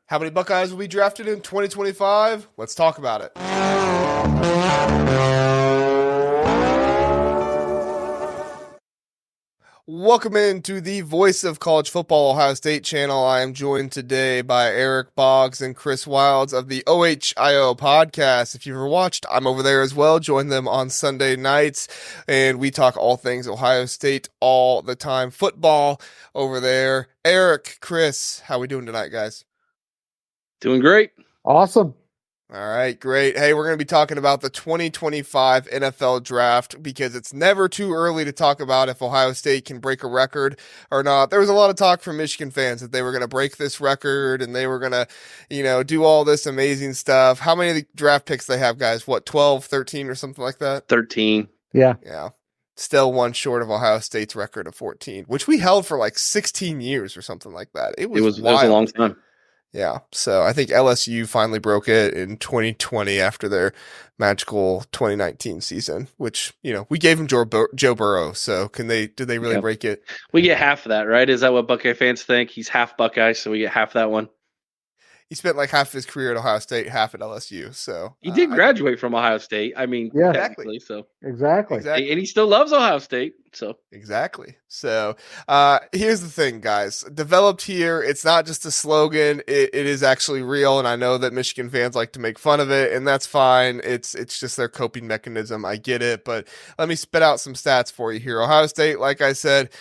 How many Buckeyes will be drafted in 2025? Let's talk about it. Welcome into the Voice of College Football Ohio State channel. I am joined today by Eric Boggs and Chris Wilds of the OHIO podcast. If you've ever watched, I'm over there as well. Join them on Sunday nights, and we talk all things Ohio State all the time. Football over there. Eric, Chris, how we doing tonight, guys? Doing great. Awesome. All right, great. Hey, we're going to be talking about the 2025 NFL draft because it's never too early to talk about if Ohio State can break a record or not. There was a lot of talk from Michigan fans that they were going to break this record and they were going to, do all this amazing stuff. How many of the draft picks they have, guys? What, 12, 13 or something like that? 13. Yeah. Yeah. Still one short of Ohio State's record of 14, which we held for like 16 years or something like that. It was a long time. Yeah, so I think LSU finally broke it in 2020 after their magical 2019 season, which, we gave them Joe Burrow, so did they really break it? We get half of that, right? Is that what Buckeye fans think? He's half Buckeye, so we get half that one. He spent like half of his career at Ohio State, half at LSU, so. He did graduate from Ohio State, technically, so. Exactly. And he still loves Ohio State, so. Exactly. So here's the thing, guys. Developed here, it's not just a slogan. It is actually real, and I know that Michigan fans like to make fun of it, and that's fine. It's just their coping mechanism. I get it, but let me spit out some stats for you here. Ohio State, like I said,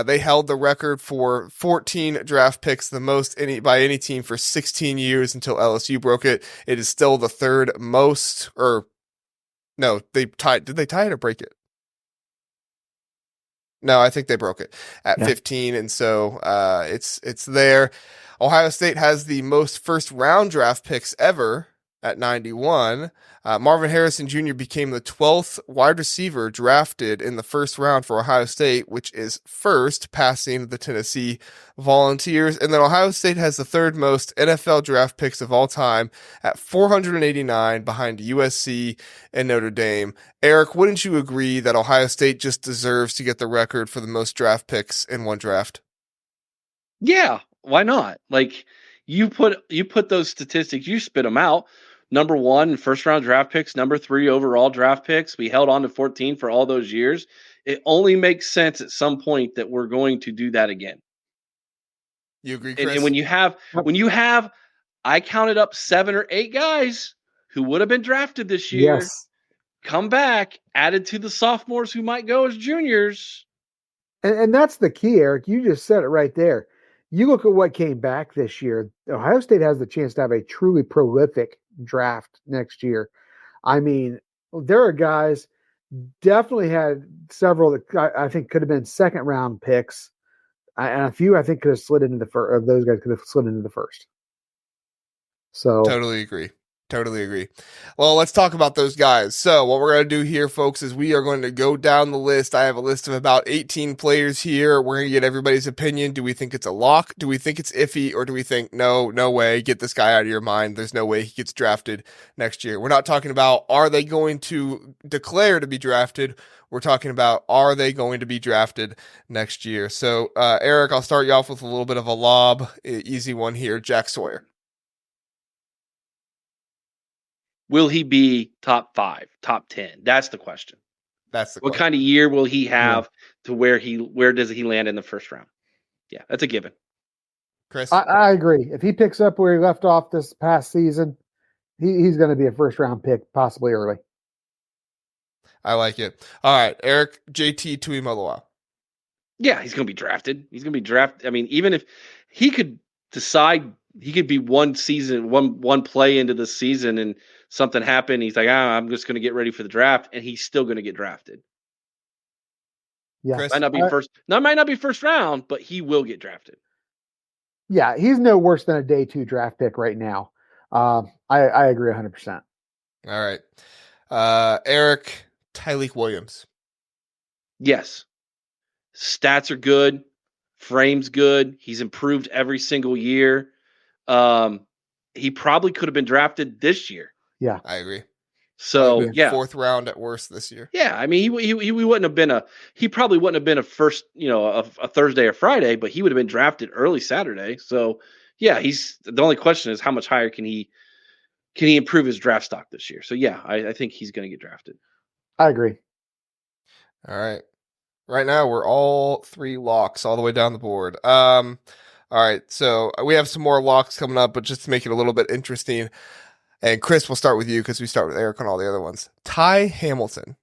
they held the record for 14 draft picks, the most by any team for 16 years until LSU broke it. It is still the third most, no, they tied. Did they tie it or break it? No, I think they broke it at 15, and so it's there. Ohio State has the most first-round draft picks ever at 91. Marvin Harrison Jr. became the 12th wide receiver drafted in the first round for Ohio State, which is first, passing the Tennessee Volunteers. And then Ohio State has the third most NFL draft picks of all time at 489 behind USC and Notre Dame. Eric, wouldn't you agree that Ohio State just deserves to get the record for the most draft picks in one draft? Yeah, why not? Like, you put those statistics, you spit them out. Number 1 first round draft picks, number 3 overall draft picks. We held on to 14 for all those years. It only makes sense at some point that we're going to do that again. You agree, Chris? And when you have, I counted up 7 or 8 guys who would have been drafted this year. Yes. Come back, added to the sophomores who might go as juniors. And that's the key, Eric. You just said it right there. You look at what came back this year. Ohio State has the chance to have a truly prolific draft next year. I mean, there are guys definitely had several that I think could have been second round picks, and a few I think could have slid into the first. Of those guys could have slid into the first. So Totally agree. Well, let's talk about those guys. So what we're going to do here, folks, is we are going to go down the list. I have a list of about 18 players here. We're going to get everybody's opinion. Do we think it's a lock? Do we think it's iffy? Or do we think, no way, get this guy out of your mind. There's no way he gets drafted next year. We're not talking about, are they going to declare to be drafted? We're talking about, are they going to be drafted next year? So, Eric, I'll start you off with a little bit of a lob. Easy one here. Jack Sawyer. Will he be top 5, top 10? That's the question. What kind of year will he have to where does he land in the first round? Yeah, that's a given. Chris? I agree. If he picks up where he left off this past season, he's going to be a first round pick, possibly early. I like it. All right, Eric, JT Tuimoloau. Yeah, he's going to be drafted. I mean, even if he could decide, he could be one season, one play into the season and something happened. He's like, I'm just going to get ready for the draft, and he's still going to get drafted. Yeah, Chris? Might not be first round, but he will get drafted. Yeah, he's no worse than a day 2 draft pick right now. I agree 100%. All right, Eric, Tyliek Williams. Yes, stats are good, frame's good. He's improved every single year. He probably could have been drafted this year. Yeah, I agree. So yeah, 4th round at worst this year. Yeah, I mean he wouldn't have been he probably wouldn't have been a first, a Thursday or Friday, but he would have been drafted early Saturday. So yeah, he's the only question is how much higher can he improve his draft stock this year? So yeah, I think he's going to get drafted. I agree. All right. Right now, we're all 3 locks all the way down the board. All right, so we have some more locks coming up, but just to make it a little bit interesting, and Chris, we'll start with you because we start with Eric on all the other ones. Ty Hamilton.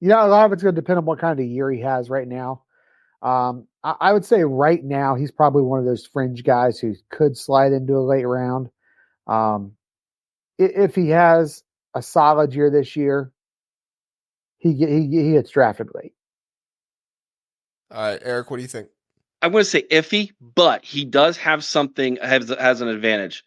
A lot of it's going to depend on what kind of year he has right now. I would say right now he's probably one of those fringe guys who could slide into a late round. If he has a solid year this year, he gets drafted late. All right, Eric, what do you think? I'm going to say iffy, but he does have something, has an advantage.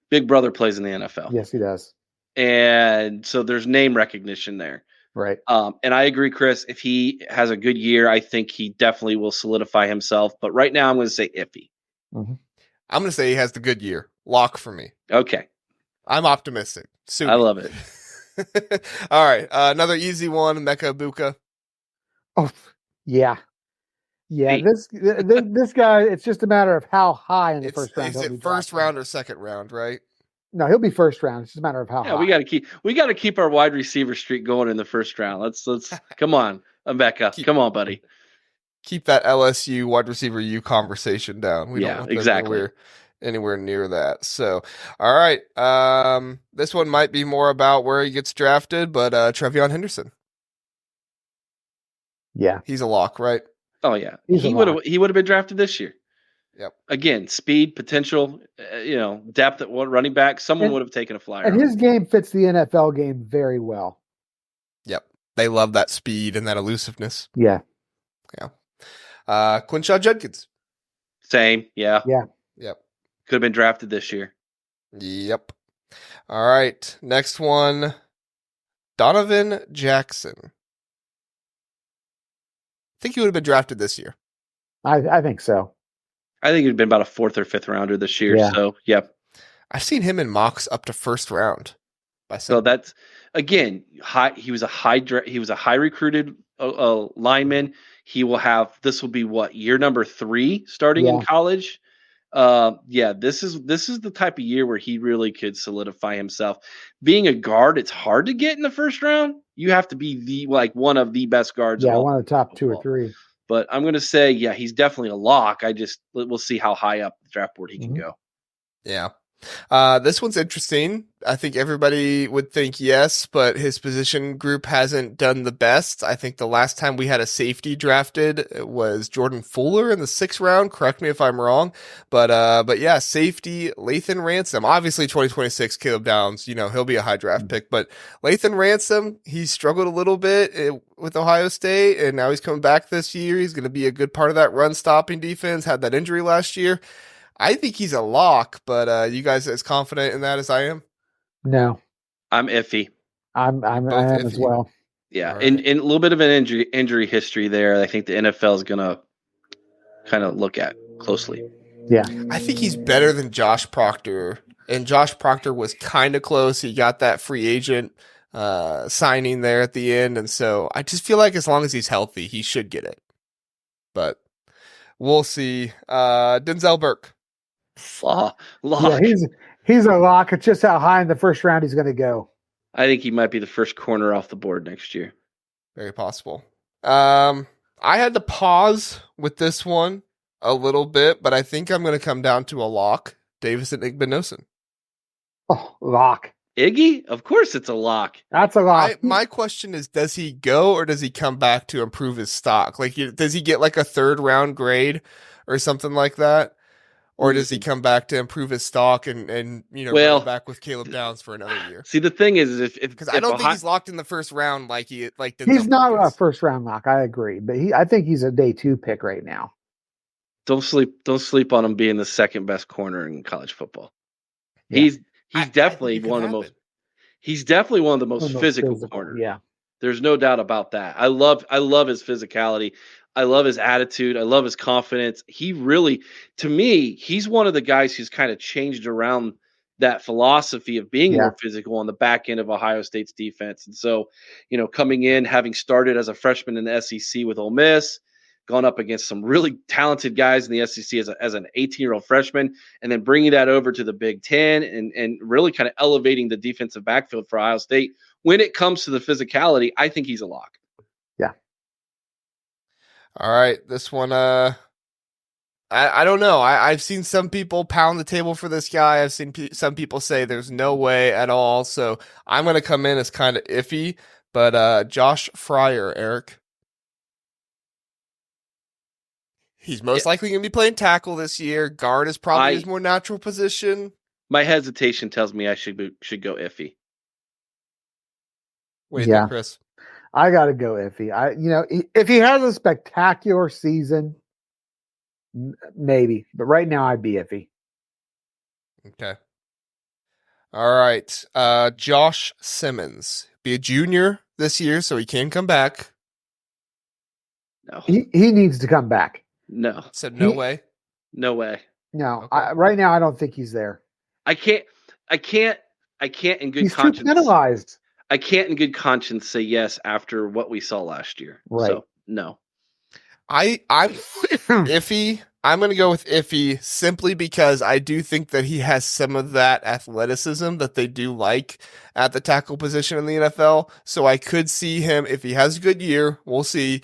Big brother plays in the NFL. Yes, he does. And so there's name recognition there. Right. And I agree, Chris. If he has a good year, I think he definitely will solidify himself. But right now, I'm going to say iffy. Mm-hmm. I'm going to say he has the good year. Lock for me. Okay. I'm optimistic. Soon. I love it. All right. Another easy one, Emeka Egbuka. Oh, yeah. Yeah, Hey. this guy, it's just a matter of how high in the first round. Is it first round or second round, right? No, he'll be first round. It's just a matter of how high. We got to keep our wide receiver streak going in the first round. Let's come on, Emeka. Come on, buddy. Keep that LSU wide receiver U conversation down. We don't want exactly anywhere near that. So, all right. This one might be more about where he gets drafted, but TreVeyon Henderson. Yeah. He's a lock, right? Oh yeah. He would have been drafted this year. Yep. Again, speed, potential, depth at one running back. Someone would have taken a flyer. And his game fits the NFL game very well. Yep. They love that speed and that elusiveness. Yeah. Yeah. Quinshon Judkins. Same. Yeah. Yeah. Yep. Could have been drafted this year. Yep. All right. Next one. Donovan Jackson. I think he would have been drafted this year. I think so. I think he'd been about a 4th or 5th rounder this year. Yeah. So, yep. I've seen him in mocks up to first round. So that's again, he was a high recruited lineman. This will be year number 3 starting in college. This is the type of year where he really could solidify himself. Being a guard, it's hard to get in the first round. You have to be one of the best guards. Yeah, one of the top 2 or 3. But I'm going to say, he's definitely a lock. We'll see how high up the draft board he can go. Yeah. This one's interesting. I think everybody would think yes, but his position group hasn't done the best. I think the last time we had a safety drafted was Jordan Fuller in the 6th round. Correct me if I'm wrong, but yeah, safety Lathan Ransom. Obviously, 2026 Caleb Downs. He'll be a high draft pick, but Lathan Ransom, he struggled a little bit with Ohio State, and now he's coming back this year. He's going to be a good part of that run stopping defense. Had that injury last year. I think he's a lock, but you guys as confident in that as I am? No, I'm iffy. I am iffy as well. Yeah, right. And a little bit of an injury history there. I think the NFL is going to kind of look at closely. Yeah, I think he's better than Josh Proctor, and Josh Proctor was kind of close. He got that free agent signing there at the end, and so I just feel like as long as he's healthy, he should get it. But we'll see. Denzel Burke. Lock. Yeah, he's a lock. It's just how high in the first round he's going to go. I think he might be the first corner off the board next year. Very possible. I had to pause with this one a little bit, but I think I'm going to come down to a lock. Davison Igbinosun. Oh, lock. Iggy? Of course it's a lock. That's a lock. My question is, does he go or does he come back to improve his stock? Does he get a 3rd round grade or something like that? Or does he come back to improve his stock and run back with Caleb Downs for another year? See, the thing is because I don't think he's locked in the first round he's not a first round lock. I agree, but I think he's a day 2 pick right now. Don't sleep on him being the 2nd best corner in college football. Yeah. He's definitely one of the most. He's definitely one of the most physical corners. Yeah, there's no doubt about that. I love his physicality. I love his attitude. I love his confidence. He really, to me, he's one of the guys who's kind of changed around that philosophy of being more physical on the back end of Ohio State's defense. And so, coming in, having started as a freshman in the SEC with Ole Miss, gone up against some really talented guys in the SEC as an 18-year-old freshman, and then bringing that over to the Big Ten and really kind of elevating the defensive backfield for Ohio State. When it comes to the physicality, I think he's a lock. Yeah. All right. This one, I don't know. I've seen some people pound the table for this guy. I've seen some people say there's no way at all. So I'm going to come in as kind of iffy, but Josh Fryar, Eric. He's most likely going to be playing tackle this year. Guard is probably his more natural position. My hesitation tells me I should go iffy. What do you think, Chris? I got to go iffy. If he has a spectacular season, maybe. But right now, I'd be iffy. Okay. All right. Josh Simmons. Be a junior this year, so he can come back. No. He needs to come back. No. Said no way? No way. No. Okay. Right now, I don't think he's there. I can't in good he's conscience. He's too penalized. I can't in good conscience say yes after what we saw last year. Right. So, no. I'm iffy. I'm going to go with iffy simply because I do think that he has some of that athleticism that they do like at the tackle position in the NFL. So I could see him, if he has a good year, we'll see.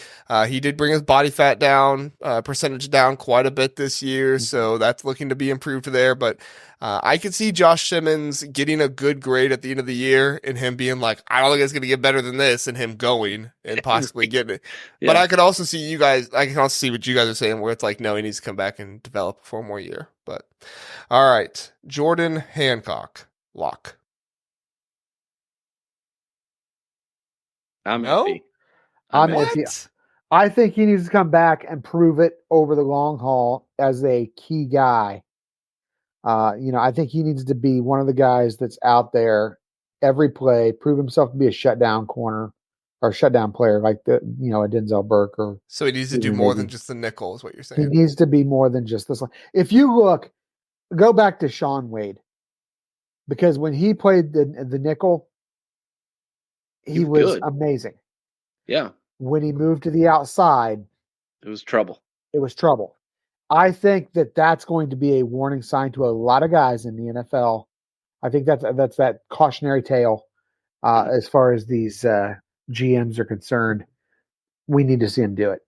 He did bring his body fat down, percentage down quite a bit this year. So that's looking to be improved there. But I could see Josh Simmons getting a good grade at the end of the year and him being like, I don't think it's going to get better than this, and him going and possibly getting it. Yeah. But I could also see I can also see what you guys are saying where it's like, no, he needs to come back and develop for 4 more years. But all right, Jordan Hancock, lock. I'm iffy. I'm iffy. I think he needs to come back and prove it over the long haul as a key guy. I think he needs to be one of the guys that's out there every play, prove himself to be a shutdown corner or shutdown player like a Denzel Burke. So he needs to do more than just the nickel is what you're saying. He needs to be more than just this one. If you go back to Shaun Wade, because when he played the nickel, he was amazing. Yeah. When he moved to the outside, it was trouble. I think that's going to be a warning sign to a lot of guys in the NFL. I think that's that cautionary tale as far as these GMs are concerned. We need to see him do it.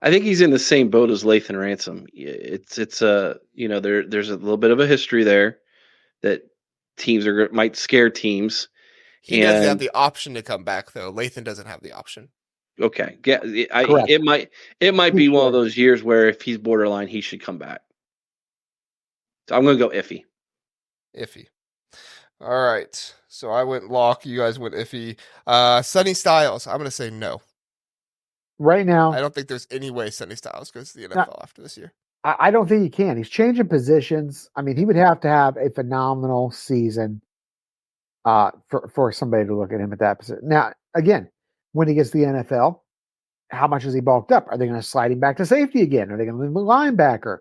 I think he's in the same boat as Lathan Ransom. It's there's a little bit of a history there that teams might scare teams. He doesn't have the option to come back though. Lathan doesn't have the option. Okay. It might be one of those years where if he's borderline, he should come back. So I'm going to go iffy. Iffy. All right. So I went lock. You guys went iffy. Sonny Styles. I'm going to say no. Right now, I don't think there's any way Sonny Styles goes to the NFL after this year. I don't think he can. He's changing positions. I mean, he would have to have a phenomenal season for somebody to look at him at that position. Now, again, when he gets to the NFL, how much is he bulked up? Are they going to slide him back to safety again? Are they going to leave him a linebacker?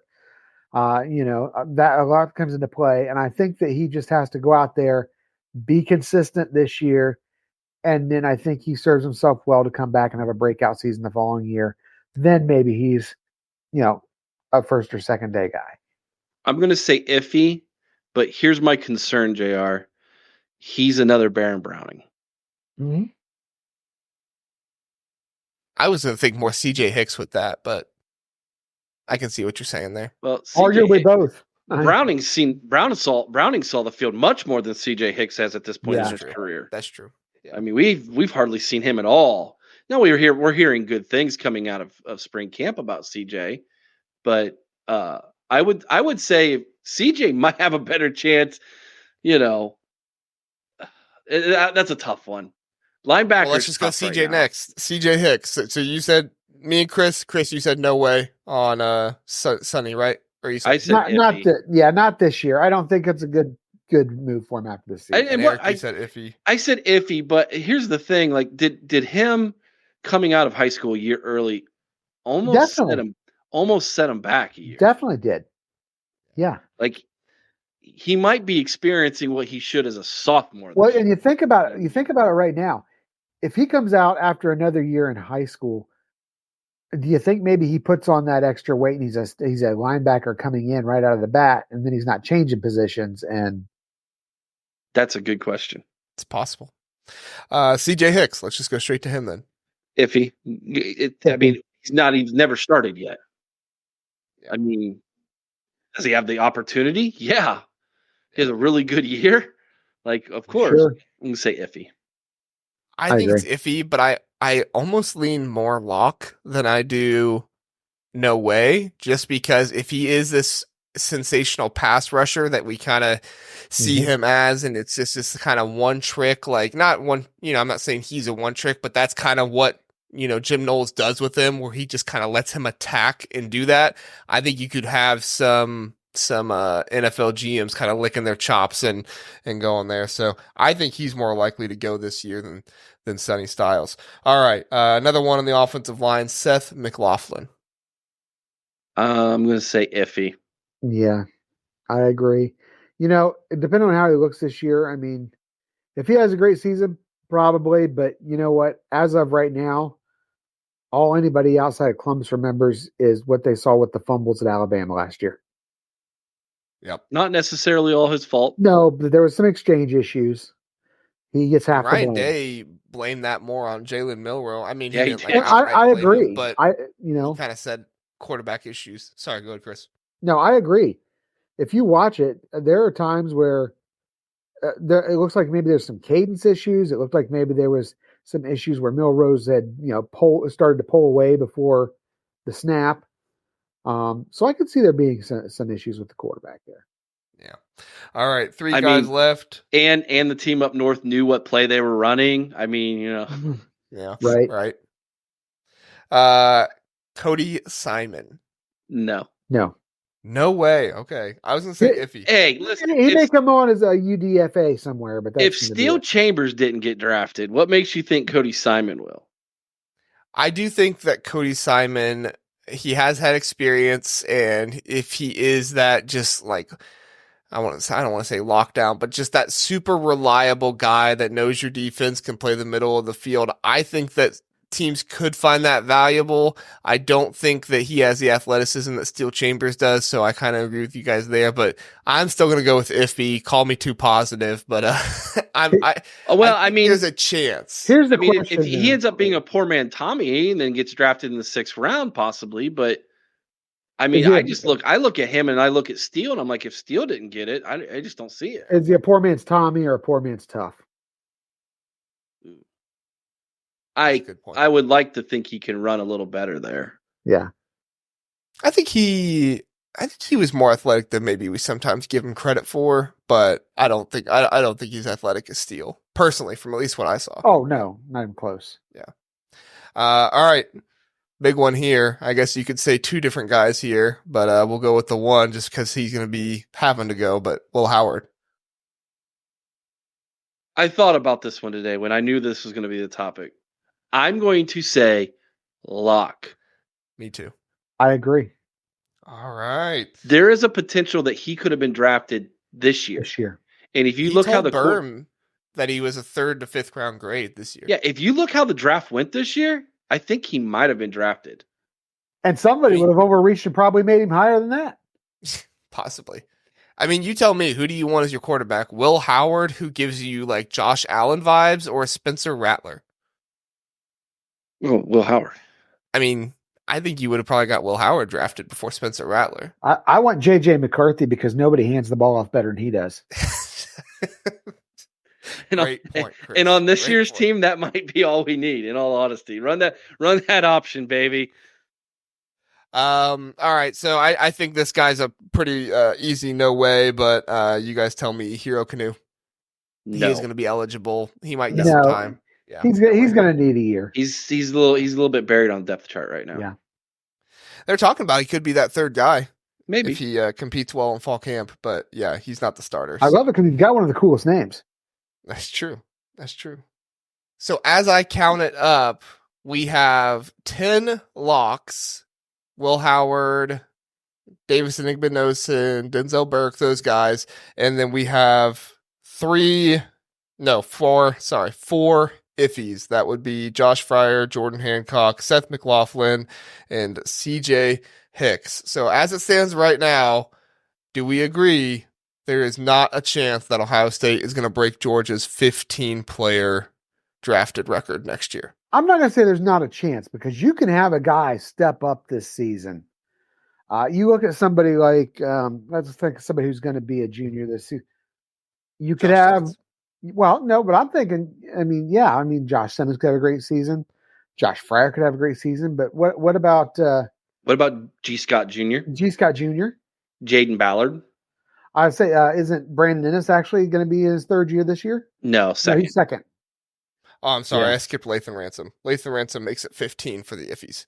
That a lot comes into play. And I think that he just has to go out there, be consistent this year. And then I think he serves himself well to come back and have a breakout season the following year. Then maybe he's, a first or second day guy. I'm going to say iffy, but here's my concern, JR. He's another Baron Browning. Mm-hmm. I was going to think more CJ Hicks with that, but I can see what you're saying there. Well, arguably both. Browning saw the field much more than CJ Hicks has at this point in his career. That's true. Yeah. I mean, we've hardly seen him at all. Now we're hearing good things coming out of spring camp about CJ, but I would say CJ might have a better chance. That's a tough one. Linebacker. Well, let's just go CJ next. CJ Hicks. So you said me and Chris. Chris, you said no way on Sonny, right? Or you said I said not this year. I don't think it's a good move for him after this season. You said iffy. I said iffy, but here's the thing: like, did him coming out of high school a year early almost set him back a year? Definitely did. Yeah, like he might be experiencing what he should as a sophomore. Well, and you think about it right now. If he comes out after another year in high school, do you think maybe he puts on that extra weight and he's a linebacker coming in right out of the bat, and then he's not changing positions? And that's a good question. It's possible. CJ Hicks. Let's just go straight to him then. Iffy. I mean, he's never started yet. I mean, does he have the opportunity? Yeah. He has a really good year. Like, of course. Sure. I'm going to say iffy. I think it's iffy, but I almost lean more lock than I do no way, just because if he is this sensational pass rusher that we kind of see him as, and it's just this kind of one trick, like not one, I'm not saying he's a one trick, but that's kind of what, Jim Knowles does with him, where he just kind of lets him attack and do that. I think you could have some NFL GMs kind of licking their chops and going there. So I think he's more likely to go this year than Sonny Styles. All right. Another one on the offensive line, Seth McLaughlin. I'm going to say iffy. Yeah, I agree. Depending on how he looks this year, I mean, if he has a great season, probably, but you know what? As of right now, all anybody outside of Columbus remembers is what they saw with the fumbles at Alabama last year. Yep. Not necessarily all his fault. No, but there was some exchange issues. He gets half the blame. Ryan Day blamed that more on Jalen Milroe. I mean, I agree. But he kind of said quarterback issues. Sorry, go ahead, Chris. No, I agree. If you watch it, there are times where it looks like maybe there's some cadence issues. It looked like maybe there was some issues where Milrose had, started to pull away before the snap. So I could see there being some issues with the quarterback there. Yeah. All right. Three guys left. And the team up north knew what play they were running. I mean, Yeah. Right. Cody Simon. No way. Okay. I was going to say iffy. Hey, listen. He may come on as a UDFA somewhere, but if Steel Chambers didn't get drafted, what makes you think Cody Simon will? I do think that Cody Simon, he has had experience, and if he is that just like, I don't want to say lockdown, but just that super reliable guy that knows your defense, can play the middle of the field, I think that teams could find that valuable. I don't think that he has the athleticism that Steel Chambers does, so I kind of agree with you guys there, but I'm still going to go with iffy. Call me too positive, but I mean, there's a chance. Here's the question. If he ends up being a poor man Tommy and then gets drafted in the 6th round, possibly, but I mean, I look at him and I look at Steele and I'm like, if Steele didn't get it, I just don't see it. Is he a poor man's Tommy or a poor man's Tough? I would like to think he can run a little better there. Yeah. I think he was more athletic than maybe we sometimes give him credit for, but I don't think he's athletic as Steele, personally, from at least what I saw. Oh no, not even close. Yeah. All right. Big one here. I guess you could say two different guys here, but we'll go with the one just because he's going to be having to go, but Will Howard. I thought about this one today when I knew this was going to be the topic. I'm going to say lock. Me too. I agree. All right. There is a potential that he could have been drafted this year. And if you look how the Berm that he was a 3rd to 5th round grade this year. Yeah, if you look how the draft went this year, I think he might have been drafted. And somebody would have overreached and probably made him higher than that. Possibly. I mean, you tell me, who do you want as your quarterback? Will Howard, who gives you like Josh Allen vibes, or Spencer Rattler? Oh, Will Howard. I mean, I think you would have probably got Will Howard drafted before Spencer Rattler. I want J.J. McCarthy because nobody hands the ball off better than he does. Great point, Chris. And on this year's team, that might be all we need, in all honesty. Run that option, baby. All right, so I think this guy's a pretty easy no way, but you guys tell me, Hero Kanu. No. He is going to be eligible. He might get some time. Yeah, he's going to need a year. He's a little bit buried on the depth chart right now. Yeah, they're talking about he could be that 3rd guy. Maybe if he competes well in fall camp, but yeah, he's not the starter. I love it because he's got one of the coolest names. That's true. So as I count it up, we have 10 locks: Will Howard, Davison Igbinosun, Denzel Burke, those guys, and then we have 4 iffies. That would be Josh Fryar, Jordan Hancock, Seth McLaughlin, and CJ Hicks. So as it stands right now, do we agree there is not a chance that Ohio State is going to break Georgia's 15-player drafted record next year? I'm not going to say there's not a chance, because you can have a guy step up this season. You look at somebody like, let's think of somebody who's going to be a junior this season. You could have, well, no, but I'm thinking, Josh Simmons could have a great season. Josh Fryar could have a great season. But what about G. Scott Jr.? G. Scott Jr.? Jaden Ballard? I'd say, isn't Brandon Ennis actually going to be his third year this year? No, second. No, he's second. Oh, I'm sorry. Yeah. I skipped Lathan Ransom. Lathan Ransom makes it 15 for the iffies.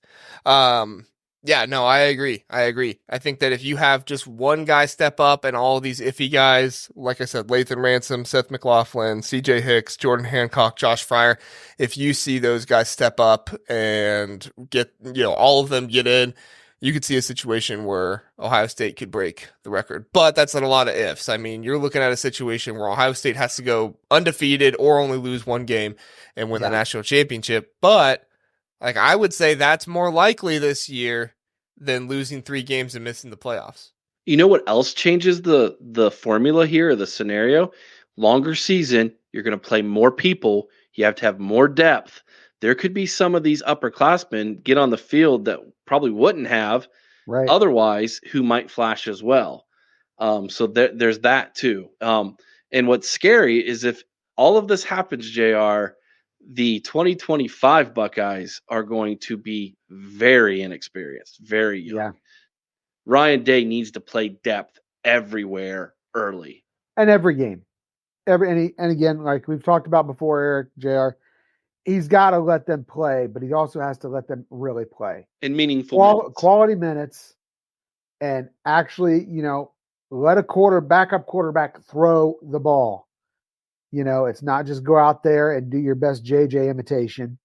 Yeah, no, I agree. I think that if you have just one guy step up and all of these iffy guys, like I said, Lathan Ransom, Seth McLaughlin, CJ Hicks, Jordan Hancock, Josh Fryar, if you see those guys step up and get, all of them get in, you could see a situation where Ohio State could break the record. But that's not a lot of ifs. I mean, you're looking at a situation where Ohio State has to go undefeated or only lose one game and win the national championship. But I would say that's more likely this year than losing 3 games and missing the playoffs. You know what else changes the formula here, or the scenario? Longer season, you're going to play more people. You have to have more depth. There could be some of these upperclassmen get on the field that probably wouldn't have otherwise, who might flash as well. So there's that too. And what's scary is if all of this happens, JR, the 2025 Buckeyes are going to be very inexperienced, very young. Yeah. Ryan Day needs to play depth everywhere early. And every game. And again, like we've talked about before, Eric, JR, he's got to let them play, but he also has to let them really play. In meaningful quality minutes, and actually, let a backup quarterback throw the ball. It's not just go out there and do your best JJ imitation.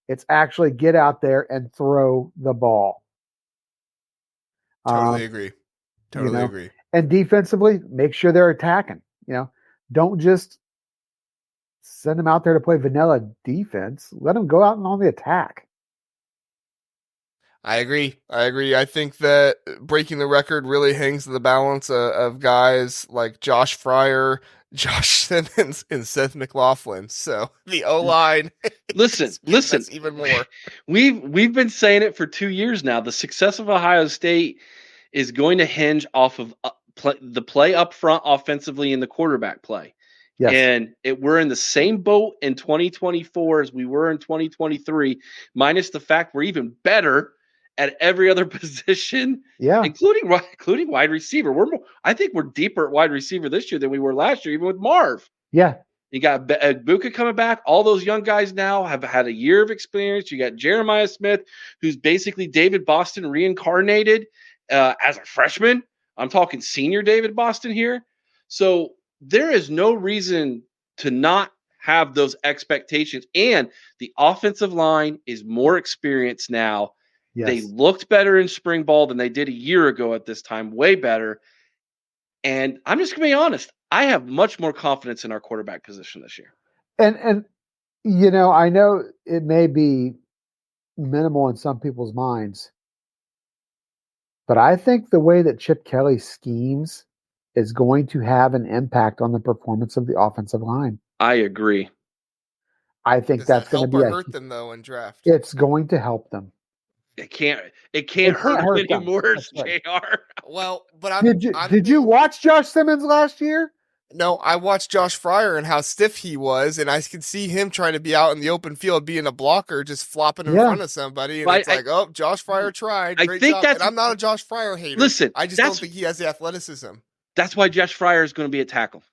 It's actually get out there and throw the ball. Totally agree. Agree. And defensively, make sure they're attacking. Don't just send them out there to play vanilla defense. Let them go out and on the attack. I agree. I think that breaking the record really hangs to the balance of guys like Josh Fryar, Josh Simmons, and Seth McLaughlin. So the O-line, listen, even more. We've been saying it for 2 years now. The success of Ohio State is going to hinge off of the play up front offensively and the quarterback play. Yes. And we're in the same boat in 2024 as we were in 2023, minus the fact we're even better at every other position, including wide receiver. I think we're deeper at wide receiver this year than we were last year, even with Marv. Yeah. You got Egbuka coming back. All those young guys now have had a year of experience. You got Jeremiah Smith, who's basically David Boston reincarnated as a freshman. I'm talking senior David Boston here. So there is no reason to not have those expectations. And the offensive line is more experienced now. Yes. They looked better in spring ball than they did a year ago at this time, way better. And I'm just going to be honest, I have much more confidence in our quarterback position this year. And I know it may be minimal in some people's minds, but I think the way that Chip Kelly schemes is going to have an impact on the performance of the offensive line. I agree. I think that's going to be hurt them though in draft. It's going to help them. It can't hurt them anymore, JR. Well, but did you watch Josh Simmons last year? No, I watched Josh Fryar and how stiff he was, and I could see him trying to be out in the open field, being a blocker, just flopping in front of somebody. And it's Josh Fryar tried. Great job. And I'm not a Josh Fryar hater. Listen, I just don't think he has the athleticism. That's why Josh Fryar is going to be a tackle.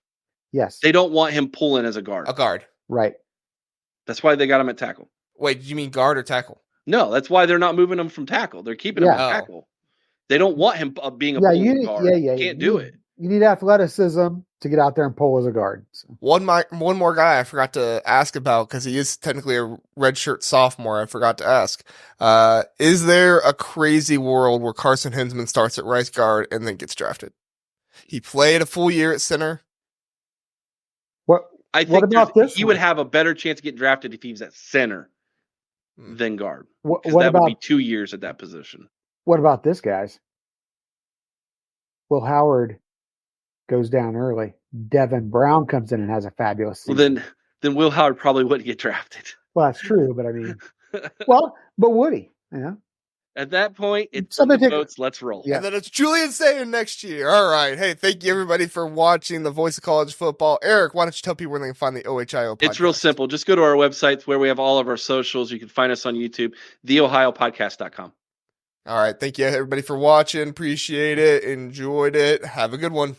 Yes. They don't want him pulling as a guard. A guard. Right. That's why they got him at tackle. Wait, did you mean guard or tackle? No, that's why they're not moving him from tackle. They're keeping him at tackle. They don't want him being a pulling guard. You can't do it. You need athleticism to get out there and pull as a guard. So. One more guy I forgot to ask about, because he is technically a redshirt sophomore. I forgot to ask. Is there a crazy world where Carson Hinzman starts at right guard and then gets drafted? He played a full year at center. I What think about this he would have a better chance to get drafted if he was at center than guard. What That about would be 2 years at that position. what about this, guys? Will Howard goes down early. Devin Brown comes in and has a fabulous season. Well, then Will Howard probably wouldn't get drafted. Well, that's true, but I mean, but would he? Yeah. At that point, it's Somebody the take- votes. Let's roll. Yeah. And then it's Julian Sayer next year. All right. Hey, thank you everybody for watching the Voice of College Football. Eric, why don't you tell people where they can find the OHIO podcast? It's real simple. Just go to our website where we have all of our socials. You can find us on YouTube, theohiopodcast.com. All right. Thank you everybody for watching. Appreciate it. Enjoyed it. Have a good one.